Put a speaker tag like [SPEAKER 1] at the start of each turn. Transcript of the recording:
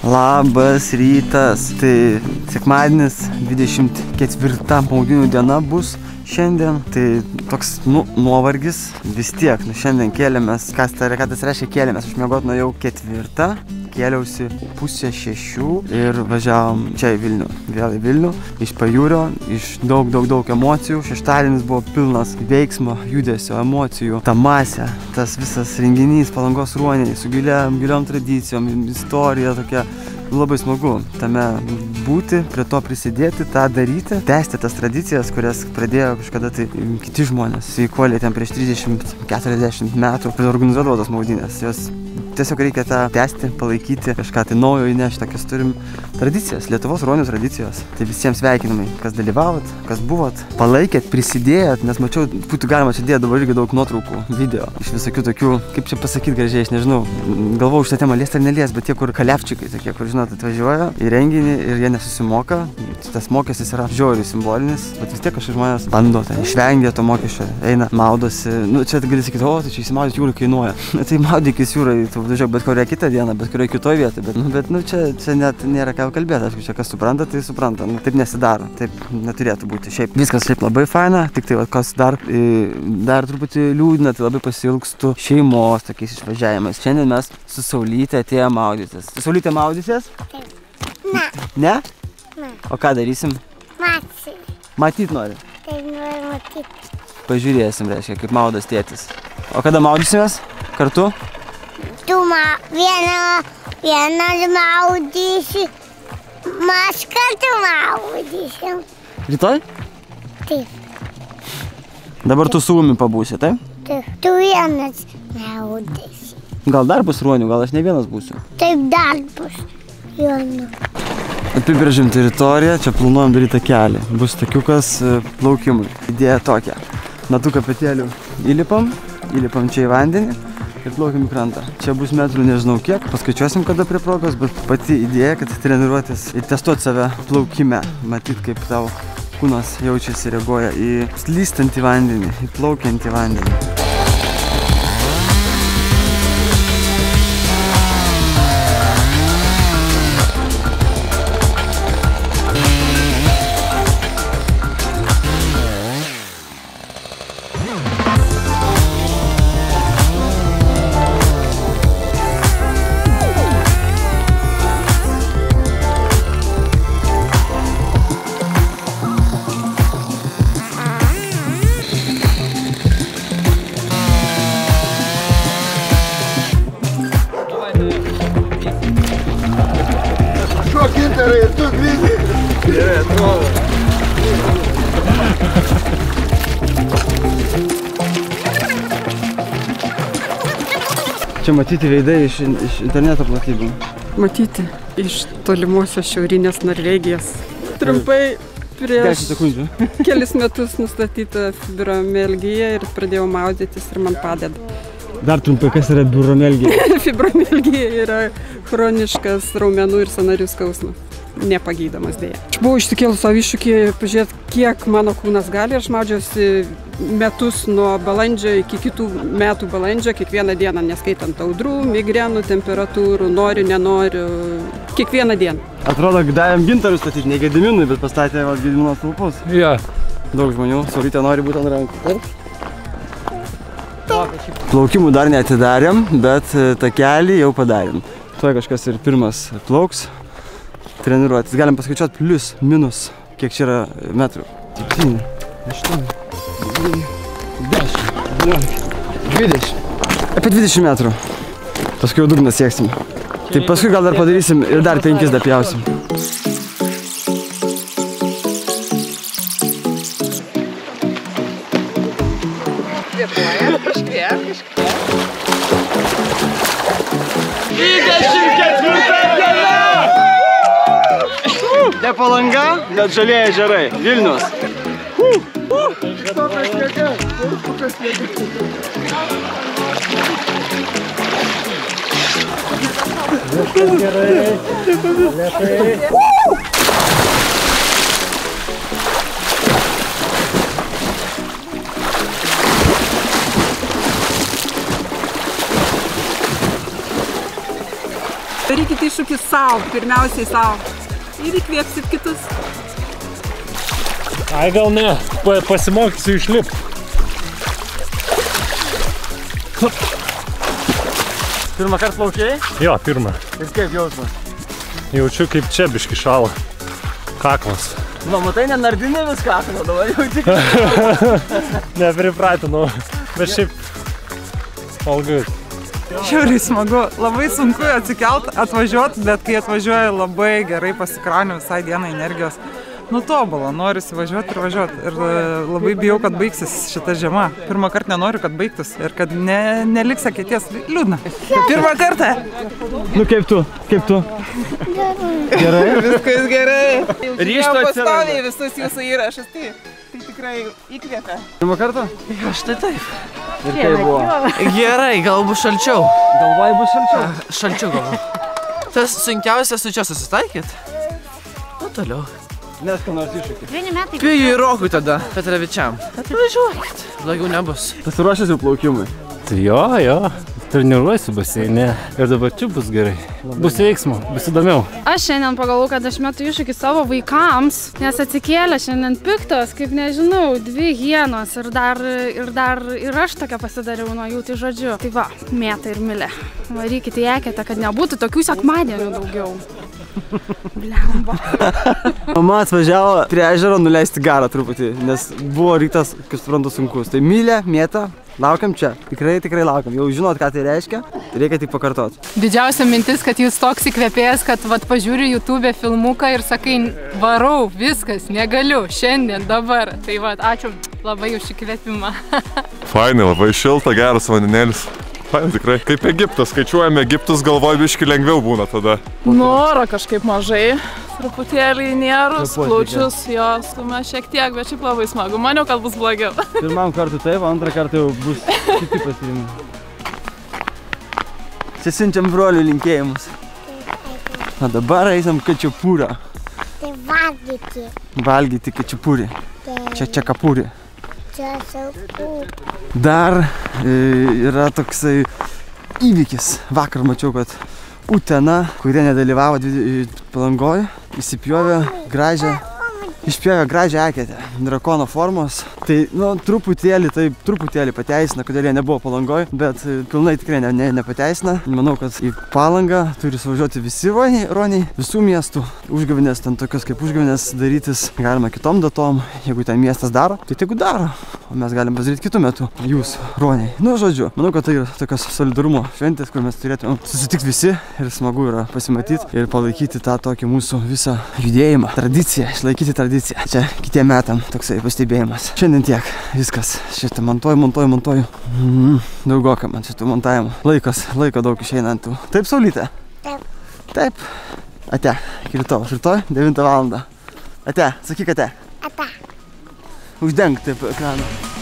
[SPEAKER 1] Labas rytas. Tai sekmadienis 24 maudynių diena bus šiandien. Tai toks, nuovargis vis tiek. Šiandien kėlėmės, ką tas reiškia kėlėmės. Aš miegot nuėjau 4, kėliausi 5:30 ir važiavom čia į Vilnių. Vėl į Vilnių, iš pajūrio, iš daug emocijų. Šeštadienis buvo pilnas veiksmo, judesio, emocijų. Ta masė, tas visas renginys Palangos ruoniai su giliom tradicijom, istorija tokia. Labai smagu tame būti, prie to prisidėti, tą daryti, tęsti tas tradicijas, kurias pradėjo kažkada tai kiti žmonės. Sveikuoliai ten prieš 30-40 metų organizuodavo tos maudynės. Jos tiesiog reikia tą tęsti, palaikyti, kažką tai naujo įnešti. Tokias turim tradicijas, Lietuvos ruonių tradicijos. Tai visiems sveikinimai, kas dalyvavot, kas buvot, palaikėt, prisidėjot, nes mačiau, būtų galima čia dėti dabar irgi daug nuotraukų, video iš visokių tokių, kaip čia pasakyti gražiai, aš nežinau, galvojau šitą temą liest ar nelies, bet tie, kur kalevčikai tokie, kur, žinot, atvažiuoja į renginį ir jie nesusimoka. Tas mokestis yra žiauriai simbolinis, bet vis tiek kažkaip žmonės bando, tai išvengia to mokesčio, eina, maudosi. Čia gali sakyti, o, tai čia įsimaudyti jūrai kainuoja. Tai maudykis jūrai, tu važiuok bet kurią kitą dieną, bet kurioje kitoje vietoje. Bet čia net nėra ką kalbėti, aišku, čia kas supranta, tai supranta. Taip nesidaro, taip neturėtų būti. Šiaip viskas šiaip labai faina, tik tai kas dar truputį liūdina, tai labai pasiilgstu šeimos tokiais išvažiavimais. Šiandien mes su Saulyte atėjome maudytis. Su Saulyte maudysies?
[SPEAKER 2] Ne.
[SPEAKER 1] Ne?
[SPEAKER 2] Ne.
[SPEAKER 1] O ką darysim? Matyt nori?
[SPEAKER 2] Tai noriu matyti.
[SPEAKER 1] Pažiūrėsim, reiškia, kaip maudas tėtis. O kada maudysimės? Kartu?
[SPEAKER 2] Tu vieną maudysi, mes kartu maudysim.
[SPEAKER 1] Rytoj?
[SPEAKER 2] Taip.
[SPEAKER 1] Dabar tu su umi pabūsi, taip?
[SPEAKER 2] Taip. Tu vienas maudysi.
[SPEAKER 1] Gal dar bus ruonių, gal aš ne vienas būsiu.
[SPEAKER 2] Taip dar bus ruonių.
[SPEAKER 1] Apibrėžim teritoriją, čia planuojam daryti kelią. Bus takiukas plaukimui. Idėja tokia. Nuo tų kapetėlių įlipam čia į vandenį ir plaukiam į krantą. Čia bus metrų nežinau kiek, paskaičiuosim kada prie progos, bet pati idėja, kad treniruotis ir testuoti save plaukime. Matyt, kaip tavo kūnas jaučiasi, reaguoja į slystantį vandenį, į plaukiantį vandenį.
[SPEAKER 3] Gintarai, ir tu grizai. Gerai, atrodo.
[SPEAKER 1] Čia matyti veidai iš interneto platybių.
[SPEAKER 4] Matyti iš tolimosios šiaurinės Norvegijos. Trumpai prieš kelis metus nustatyta fibromialgija ir pradėjau maudytis ir man padeda.
[SPEAKER 1] Dar trumpai, kas yra fibromialgija?
[SPEAKER 4] Fibromialgija yra chroniškas raumenų ir sąnarių skausmas. Nepagydomas dėja. Aš buvau išsikėlus savo iššūkį, pažiūrėti, kiek mano kūnas gali. Aš maudžiausi metus nuo balandžio iki kitų metų balandžio, kiekvieną dieną, neskaitant audrų, migrenų, temperatūrų, noriu, nenoriu, kiekvieną dieną.
[SPEAKER 1] Atrodo, davėm Gintarui statyti, ne Gediminui, bet pastatė Gedimino stulpus.
[SPEAKER 4] Jo.
[SPEAKER 1] Daug žmonių, Saulytė nori būti ant rankų. Plaukimų dar neatidarėm, bet takelį jau padarėm. Tuoj kažkas ir pirmas plauks. Treniruotis. Galim paskaičiuoti plius, minus, kiek čia yra metrų. 7, 8, 9, 10, 11, 20. Apie 20 metrų. Paskui jau dugną sieksim. Tai paskui gal dar padarysim ir dar 5 dapjausim. Ne Palanga, bet žalieji ežerai. Vilnius.
[SPEAKER 4] Darykite iššūkis savo, pirmiausiai savo. Ir įkvėpsit kitus.
[SPEAKER 5] Ai, gal ne, pasimokysiu išlipti.
[SPEAKER 1] Pirmą kartą plaukiai?
[SPEAKER 5] Jo, pirmą.
[SPEAKER 1] Ir kaip jausmas?
[SPEAKER 5] Jaučiu, kaip čia biški šala. Kaklas.
[SPEAKER 1] Nu, matai, nenardinė viską, dabar jau tik.
[SPEAKER 5] Nepripratinau, bet šiaip all good.
[SPEAKER 6] Žiauriai smagu, labai sunku atsikelt, atvažiuot, bet kai atvažiuoju labai gerai pasikrauniu visai dieną energijos. Nu tobulą, norisi važiuoti ir važiuoti. Ir labai bijau, kad baigsis šita žiema. Pirmą kartą nenoriu, kad baigtus ir kad neliks akėties. Liūdna. Pirmą kartą.
[SPEAKER 1] Nu kaip tu? Kaip tu? Gerai?
[SPEAKER 6] Viskas gerai.
[SPEAKER 1] Ryžto
[SPEAKER 6] pastoviai visus jūsų įrašus. Tai tikrai įkvėpia.
[SPEAKER 1] Pirmą kartą?
[SPEAKER 7] Jo, štai taip.
[SPEAKER 1] Ir kaip buvo?
[SPEAKER 7] Gerai, gal bus šalčiau.
[SPEAKER 1] Galvoj bus šalčiau?
[SPEAKER 7] Šalčiau galbūt. Tas sunkiausias su čia susitaikyt. O toliau.
[SPEAKER 1] Nes ką nors iššūkį.
[SPEAKER 7] Pijui ir Rokui tada, Petravičiam. Atvažiuokit, blogiau nebus.
[SPEAKER 1] Pasiruošęs jau plaukimui?
[SPEAKER 5] Tai jo, treniruojuosi baseine ir dabar čia bus gerai. Bus veiksmo, bus įdomiau.
[SPEAKER 8] Aš šiandien pagalvojau, kad aš metu iššūkį savo vaikams, nes atsikėlė šiandien piktos, kaip nežinau, 2 hienos ir aš tokia pasidariau nuo jų, tai žodžiu. Tai va, Mėta ir Milė, varykite į eketę, kad nebūtų tokių sekmadienių daugiau. Blemba.
[SPEAKER 1] Mama atvažiavo prie ežero nuleisti garą truputį, nes buvo rytas, kaip suprantu, sunkus. Tai Milė, Mėta, laukiam čia. Tikrai laukiam. Jau žinot, ką tai reiškia, reikia tik pakartoti.
[SPEAKER 9] Didžiausia mintis, kad jūs toks įkvėpėjas, kad pažiūri YouTube filmuką ir sakai, varau, viskas, negaliu, šiandien, dabar. Tai ačiū labai už įkvėpimą.
[SPEAKER 10] Fainai, labai šilta, geras vandenėlis. Fainai, tikrai. Kaip Egiptas, skaičiuojame Egiptus, galvoju, biški lengviau būna tada.
[SPEAKER 11] Noro kažkaip mažai, truputėlį nėrus, plaučius, jos, stumia šiek tiek, bet šiaip labai smagu. Maniau, kad bus blogiau.
[SPEAKER 1] Pirmam kartu taip, antrą kartą jau bus kiti pasirimai. Čia siunčiam brolių linkėjimus. O dabar eisim kačiapūrą.
[SPEAKER 2] Tai valgyti.
[SPEAKER 1] Valgyti kačiapūrį. Čia čekapūrį.
[SPEAKER 2] Čia saugu.
[SPEAKER 1] Dar yra toksai įvykis. Vakar mačiau, kad Utena, kurie nedalyvavo Palangoj, išpjovė gražią eketę, drakono formos. Tai, truputėlį pateisina, kodėl jie nebuvo Palangoj, bet pilnai tikrai nepateisina. Manau, kad į Palangą turi suvažiuoti visi roniai, visų miestų. Užgavėnės, ten tokios kaip užgavėnės darytis galima kitom datom. Jeigu ten miestas daro, tai tegu daro. O mes galim pasidaryti kitų metų. Jūs, roniai. Nu, žodžiu, manau, kad tai yra tokios solidarumo šventės, kur mes turėtume susitikti visi ir smagu yra pasimatyti ir palaikyti tą tokį mūsų visą judėjimą, tradiciją, išlaikyti tradiciją. Čia kitiem metam toksai pastebėjimas. Šiandien tiek. Viskas. Šitą montuoju. Daugoka man šitų montavimų. Laiko daug išeina ant tų. Taip, Saulyte? Taip. Ate. Iki rytoj. Rytoj 9 valandą. Ate. Sakyk ate.
[SPEAKER 2] Ate.
[SPEAKER 1] Uždenk taip ekraną.